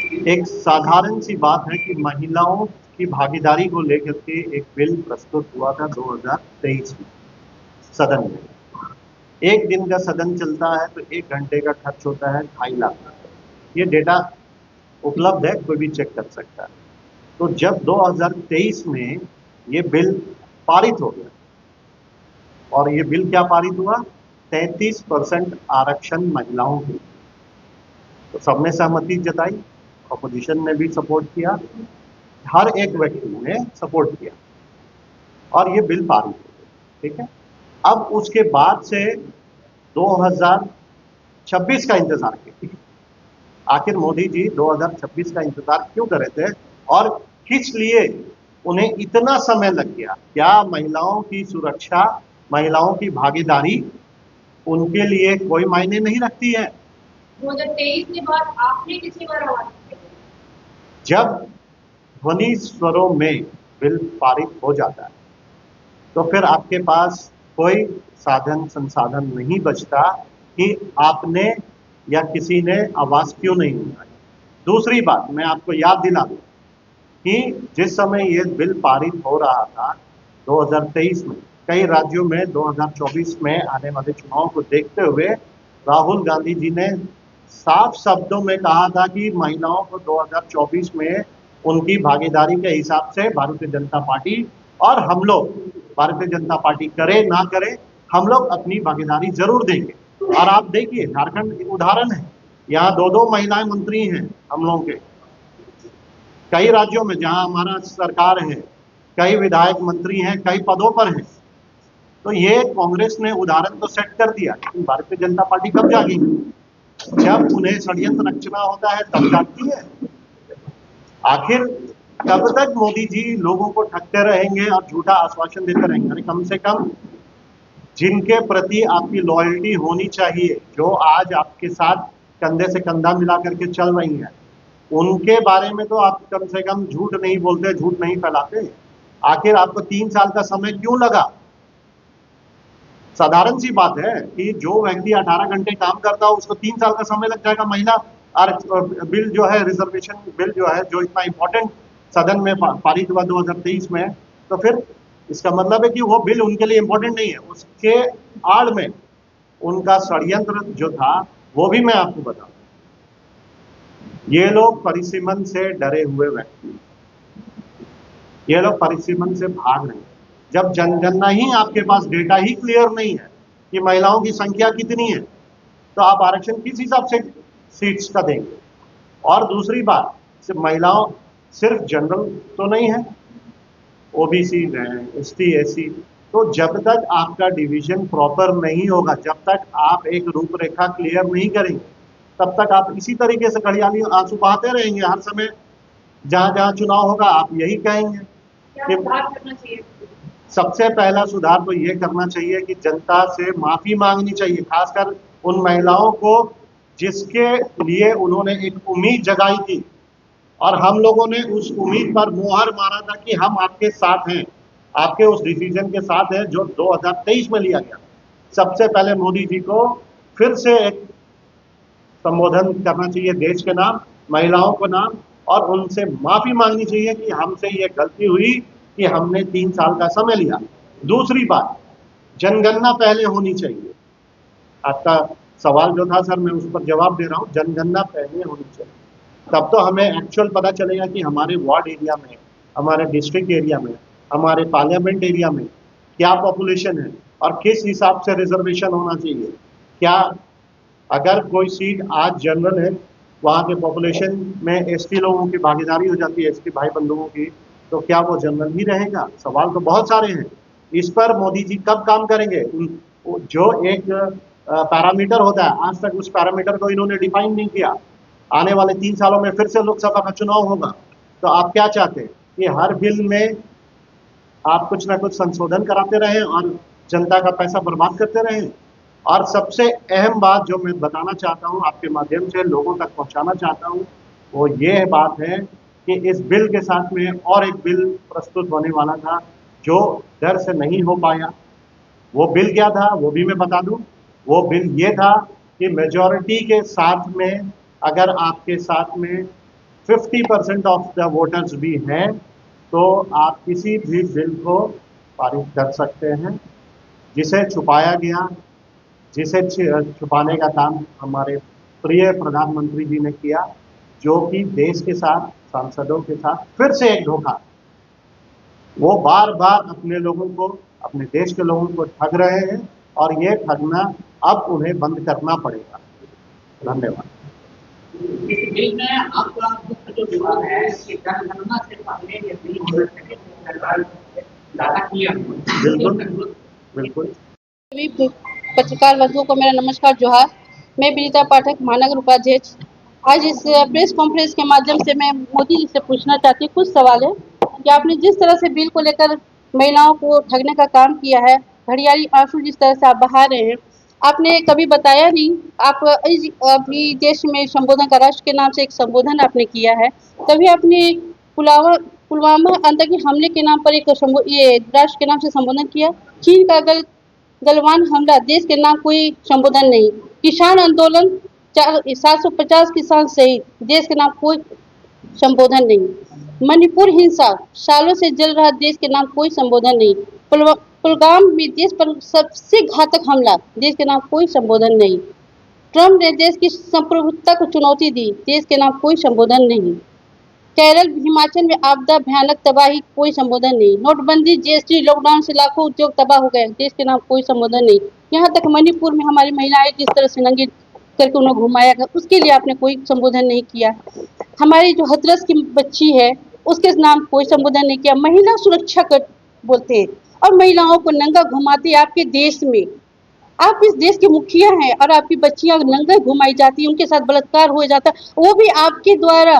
एक साधारण सी बात है कि महिलाओं की भागीदारी को लेकर के एक बिल प्रस्तुत हुआ था 2023 में सदन में। एक दिन का सदन चलता है तो 1 घंटे का खर्च होता है 2.5 लाख। ये डेटा उपलब्ध है, कोई भी चेक कर सकता है। तो जब 2023 में ये बिल पारित हो गया, और ये बिल क्या पारित हुआ, 33% आरक्षण महिलाओं के, तो सबने सहमति जताई, अपोजिशन ने भी सपोर्ट किया, हर एक व्यक्ति ने सपोर्ट किया और ये बिल पारित हो गया। ठीक है, अब उसके बाद से 2026 का इंतजार कीजिए। आखिर मोदी जी 2026 का इंतजार क्यों कर रहे थे और किस लिए उन्हें इतना समय लग गया? क्या महिलाओं की सुरक्षा, महिलाओं की भागीदारी उनके लिए कोई मायने नहीं रखती है? 2023 के बाद आपने कितनी बार आवाज उठाई? जब ध्वनि स्वरों में बिल पारित हो जाता है तो फिर आपके पास कोई साधन संसाधन नहीं बचता कि आपने या किसी ने आवाज क्यों नहीं उठाई। दूसरी बात मैं आपको याद दिला दूं कि जिस समय ये बिल पारित हो रहा था 2023 में, कई राज्यों में 2024 में आने वाले चुनाव को देखते हुए राहुल गांधी जी ने साफ शब्दों में कहा था कि महिलाओं को 2024 में उनकी भागीदारी के हिसाब से भारतीय जनता पार्टी और हम लोग, भारतीय जनता पार्टी करे ना करे, हम लोग अपनी भागीदारी जरूर देंगे। और आप देखिए झारखंड उदाहरण है, यहाँ 2-2 महिलाएं मंत्री हैं हम लोगों के। कई राज्यों में जहां हमारा सरकार है, कई विधायक मंत्री हैं, कई पदों पर हैं। तो ये कांग्रेस ने उदाहरण तो सेट कर दिया, लेकिन भारतीय जनता पार्टी कब जागेगी? जब उन्हें षड्यंत्र रचना होता है तब जागती है। आखिर कब तक मोदी जी लोगों को ठगते रहेंगे और झूठा आश्वासन देते रहेंगे? अरे कम से कम जिनके प्रति आपकी लॉयल्टी होनी चाहिए, जो आज आपके साथ कंधे से कंधा मिला करके चल रही हैं, उनके बारे में तो आप कम से कम झूठ नहीं बोलते, झूठ नहीं फैलाते। आखिर आपको 3 साल का समय क्यों लगा? साधारण सी बात है कि जो व्यक्ति 18 घंटे काम करता हो उसको 3 साल का समय लग जाएगा। महिला बिल जो है, रिजर्वेशन बिल जो है, जो इतना इंपॉर्टेंट सदन में पारित हुआ 2023 में, तो फिर इसका मतलब है कि वो बिल उनके लिए इंपॉर्टेंट नहीं है। उसके आड़ में उनका षड्यंत्र जो था वो भी मैं आपको बताऊं। ये लोग परिसीमन से डरे हुए व्यक्ति, ये लोग परिसीमन से भाग रहे हैं। जब जनगणना ही आपके पास डेटा ही क्लियर नहीं है कि महिलाओं की संख्या कितनी है, तो आप आरक्षण किस हिसाब से सीट्स का देंगे? और दूसरी बात, सिर्फ महिलाओं, सिर्फ जनरल तो नहीं है, ओबीसी है, एसटी, एससी। तो जब तक आपका डिवीजन प्रॉपर नहीं होगा, जब तक आप एक रूपरेखा क्लियर नहीं करेंगे, तब तक आप इसी तरीके से घड़ियाली आंसू बहाते रहेंगे। हर समय जहां जहां चुनाव होगा आप यही कहेंगे। क्या सुधार करना चाहिए? सबसे पहला सुधार तो ये करना चाहिए कि जनता से माफी मांगनी चाहिए, खासकर उन महिलाओं को जिसके लिए उन्होंने एक उम्मीद जगाई थी और हम लोगों ने उस उम्मीद पर मोहर मारा था कि हम आपके साथ हैं, आपके उस डिसीजन के साथ हैं जो 2023 में लिया गया। सबसे पहले मोदी जी को फिर से एक संबोधन करना चाहिए देश के नाम, महिलाओं के नाम, और उनसे माफी मांगनी चाहिए कि हमसे ये गलती हुई कि हमने 3 साल का समय लिया। दूसरी बात, जनगणना पहले होनी चाहिए। आपका सवाल जो था सर, मैं उस पर जवाब दे रहा हूं। जनगणना पहले होनी चाहिए, तब तो हमें एक्चुअल पता चलेगा कि हमारे वार्ड एरिया में, हमारे डिस्ट्रिक्ट एरिया में, हमारे पार्लियामेंट एरिया में क्या पॉपुलेशन है और किस हिसाब से रिजर्वेशन होना चाहिए। क्या अगर कोई सीट आज जनरल है, वहां के पॉपुलेशन में एसटी लोगों की भागीदारी हो जाती है, एसटी भाई बंधुओं की, तो क्या वो जनरल ही रहेगा? सवाल तो बहुत सारे हैं। इस पर मोदी जी कब काम करेंगे? जो एक पैरामीटर होता है, आज तक उस पैरामीटर को इन्होंने डिफाइन नहीं किया। आने वाले 3 सालों में फिर से लोकसभा का चुनाव होगा, तो आप क्या चाहते हैं कि हर बिल में आप कुछ ना कुछ संशोधन कराते रहें और जनता का पैसा बर्बाद करते रहें? और सबसे अहम बात जो मैं बताना चाहता हूं, आपके माध्यम से लोगों तक पहुंचाना चाहता हूं, वो ये बात है कि इस बिल के साथ में और एक बिल प्रस्तुत होने वाला था जो डर से नहीं हो पाया। वो बिल क्या था वो भी मैं बता दूं। वो बिल ये था कि मेजॉरिटी के साथ में, अगर आपके साथ में 50% ऑफ द वोटर्स भी हैं, तो आप किसी भी बिल को पारित कर सकते हैं। जिसे छुपाया गया, जिसे छुपाने का काम हमारे प्रिय प्रधानमंत्री जी ने किया, जो कि देश के साथ, सांसदों के साथ फिर से एक धोखा। वो बार बार अपने लोगों को, अपने देश के लोगों को ठग रहे हैं, और ये ठगना अब उन्हें बंद करना पड़ेगा। धन्यवाद। इस बिल में आपका मुख्य जो विवाद है कि जनगणना से पहले ये बिल होना चाहिए, सरकार दावा किया। बिल्कुल बिल्कुल। सभी पत्रकार बंधुओं को मेरा नमस्कार जोहार। मैं विनीता पाठक, महानगर उपाध्यक्ष। आज इस प्रेस कॉन्फ्रेंस के माध्यम से मैं मोदी जी से पूछना चाहती हूँ कुछ सवाल है कि आपने जिस तरह से बिल को लेकर महिलाओं को ठगने का काम किया है, घड़ियाली आंसू जिस तरह से आप बहा रहे हैं, आपने कभी बताया नहीं। आप अभी देश में संबोधन का, राष्ट्र के नाम से एक संबोधन आपने किया है, तभी आपने पुलवामा आतंकी हमले के नाम पर ये राष्ट्र के नाम से संबोधन किया। चीन का गलवान हमला, देश के नाम कोई संबोधन नहीं। किसान आंदोलन, 750 किसान शहीद, देश के नाम कोई संबोधन नहीं। मणिपुर हिंसा, सालों से जल रहा, देश के नाम कोई संबोधन नहीं। कुलगाम में देश पर सबसे घातक हमला, देश के नाम कोई संबोधन नहीं। ट्रंप ने देश की संप्रभुता को चुनौती दी, देश के नाम कोई संबोधन नहीं। केरल, हिमाचल में आपदा, भयानक तबाही, कोई संबोधन नहीं। नोटबंदी, जीएसटी, लॉकडाउन से लाखों उद्योग तबाह हो गए, देश के नाम कोई संबोधन नहीं। यहाँ तक मणिपुर में हमारी महिलाएं जिस तरह से नंगी करके उन्हें घुमाया गया, उसके लिए आपने कोई संबोधन नहीं किया। हमारी जो हथरस की बच्ची है, उसके नाम कोई संबोधन नहीं किया। महिला सुरक्षा कर बोलते हैं और महिलाओं को नंगा घुमाते आपके देश में। आप इस देश के मुखिया हैं और आपकी बच्चियां नंगा घुमाई जाती है, उनके साथ बलात्कार हो जाता है, वो भी आपके द्वारा,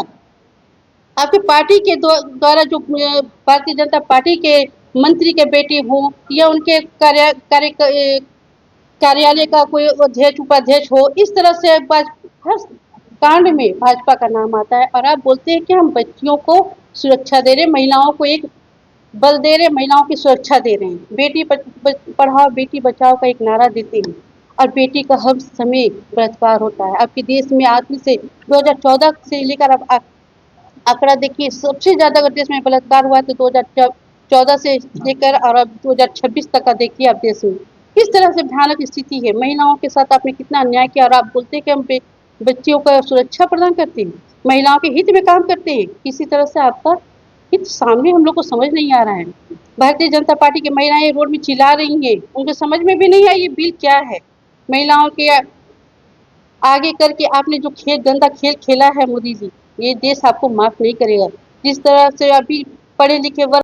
आपकी पार्टी के द्वारा, जो भारतीय जनता पार्टी के मंत्री के बेटे हो या उनके कार्यालय का कोई अध्यक्ष उपाध्यक्ष हो, इस तरह से हर कांड में भाजपा का नाम आता है। और आप बोलते हैं कि हम बच्चियों को सुरक्षा दे रहे हैं, महिलाओं को एक बल दे रहे, महिलाओं की सुरक्षा दे रहे हैं। बेटी पढ़ाओ बेटी बचाओ का एक नारा देते हैं और बेटी का हर समय बलात्कार होता है। आपके देश में आज से 2014 से लेकर अब आंकड़ा देखिए, सबसे ज्यादा अगर देश में बलात्कार हुआ तो 2014 से लेकर और अब 2026 तक का देखिए आप देश में किस तरह से भयानक स्थिति है। महिलाओं के साथ आपने कितना अन्याय किया और आप बोलते हैं कि हम बच्चियों को सुरक्षा प्रदान करते हैं, महिलाओं के हित में काम करते हैं। किसी तरह से आपका हित सामने हम लोग को समझ नहीं आ रहा है। भारतीय जनता पार्टी की महिलाएं रोड में चिल्ला रही हैं, उनको समझ में भी नहीं आई ये बिल क्या है। महिलाओं के आगे करके आपने जो गंदा खेल खेला है मोदी जी, ये देश आपको माफ नहीं करेगा। जिस तरह से अभी पढ़े लिखे वर्ग